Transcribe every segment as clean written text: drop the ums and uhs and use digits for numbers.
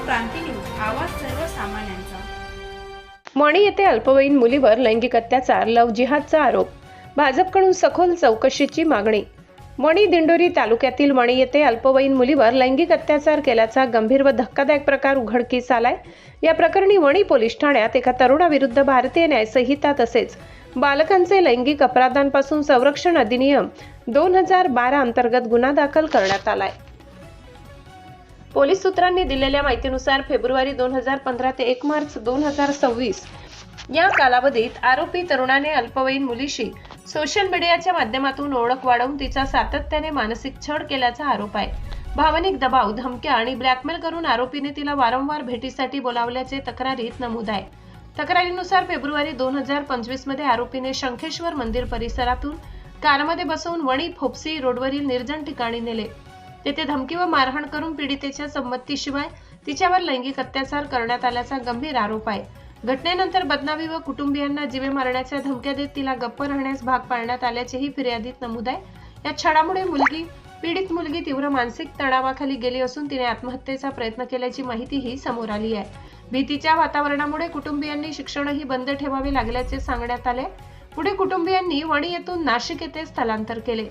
क्रांती news, आवाज सर्वसामान्यांचा। मणी येथे अल्पवयीन मुलीवर लैंगिक अत्याचार, लव्ह जिहादचा आरोप, भाजपकडून सखोल चौकशीची मागणी। मणी दिंडोरी तालुक्यातील मणी येथे अल्पवयीन मुलीवर लैंगिक अत्याचार केल्याचा गंभीर व धक्कादायक प्रकार उघडकीस आलाय। या प्रकरणी मणी पोलीस ठाण्यात एका तरुणाविरुद्ध भारतीय न्याय संहिता तसेच बालकांचे लैंगिक अपराधांपासून संरक्षण अधिनियम 2012 अंतर्गत गुन्हा दाखल करण्यात आलाय। पोलीस सूत्रांनी दिलेल्या माहितीनुसार फेब्रुवारी 2015 ते 1 मार्च 2026 या कालावधीत आरोपी तरुणाने अल्पवयीन मुलीशी सोशल मीडियाच्या माध्यमातून ओळख वाढवून तिचा सातत्याने मानसिक छळ केल्याचा आरोप आहे। भावनिक दबाव, धमक्या आणि ब्लॅकमेल करून आरोपीने तिला वारंवार भेटीसाठी बोलावल्याचे तक्रारीत नमूद आहे। तक्रारीनुसार फेब्रुवारी 2025 मध्ये आरोपीने शंखेश्वर मंदिर परिसरातून कारमध्ये बसवून वणी फोपसी रोडवरील निर्जन ठिकाणी नेले। तेथे धमकी व मारहाण करून पीडितेच्या संमतीशिवाय तिच्यावर लैंगिक अत्याचार करण्यात आल्याचा गंभीर आरोप आहे। घटनेनंतर बदनामी व कुटुंबियांना जीवे मारण्याच्या धमक्या देत तिला गप्प राहण्यास भाग पाडण्यात आल्याचेही फिर्यादीत नमूद आहे। या छळामुळे पीडित मुलगी तीव्र मानसिक तणावाखाली गेली असून तिने आत्महत्येचा प्रयत्न केल्याची माहितीही समोर आली आहे। भीतीच्या वातावरणामुळे कुटुंबियांनी शिक्षणही बंद ठेवावे लागल्याचे सांगण्यात आले। पुढे कुटुंबियांनी वणी येथून नाशिक येथे स्थलांतर केले।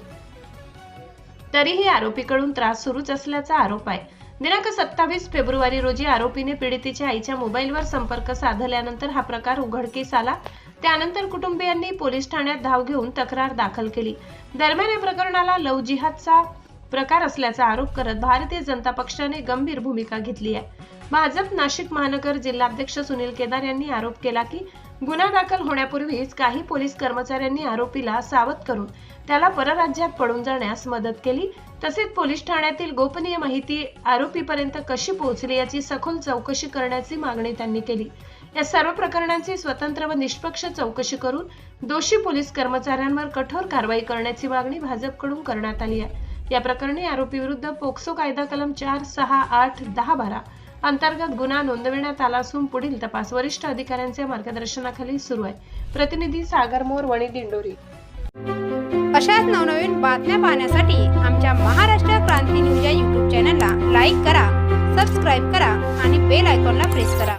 तरीही आरोपीकडून त्रास सुरूच असल्याचा आरोप आहे। दिनांक 27 फेब्रुवारी रोजी आरोपीने पीडितेच्या आईच्या मोबाईलवर संपर्क साधल्यानंतर हा प्रकार उघडकीस आला। त्यानंतर कुटुंबियांनी पोलीस ठाण्यात धाव घेऊन तक्रार दाखल केली। दरम्यान या प्रकरणाला लव्ह जिहादचा प्रकार असल्याचा आरोप करत भारतीय जनता पक्षाने गंभीर भूमिका घेतली आहे। भाजप नाशिक महानगर जिल्हाध्यक्ष सुनील केदार यांनी आरोप केला की गुन्हा दाखल होण्यापूर्वीच काही पोलीस कर्मचाऱ्यांनी आरोपीला सावध करून त्याला परराज्यात पळून जाण्यास मदत केली। तसेच पोलीस ठाण्यातील गोपनीय माहिती आरोपीपर्यंत कशी पोहोचली याची सखोल चौकशी करण्याची मागणी त्यांनी केली। या सर्व प्रकरणांची स्वतंत्र व निष्पक्ष चौकशी करून दोषी पोलीस कर्मचाऱ्यांवर कठोर कारवाई करण्याची मागणी भाजपकडून करण्यात आली आहे। या प्रकरणी आरोपी विरुद्ध पोक्सो कायदा कलम 4, 6, 8, 10, 12 अंतर्गत गुन्हा नोंदविण्यात आला असून पुढील तपास वरिष्ठ अधिकाऱ्यांच्या मार्गदर्शनाखाली सुरू आहे। प्रतिनिधी सागर मोर, वणी, दिंडोरी। अशाच नवनवीन बातम्या पाहण्यासाठी आमच्या महाराष्ट्र क्रांती न्यूज या YouTube चॅनलला लाईक करा, सबस्क्राईब करा आणि बेल आयकॉनला प्रेस करा।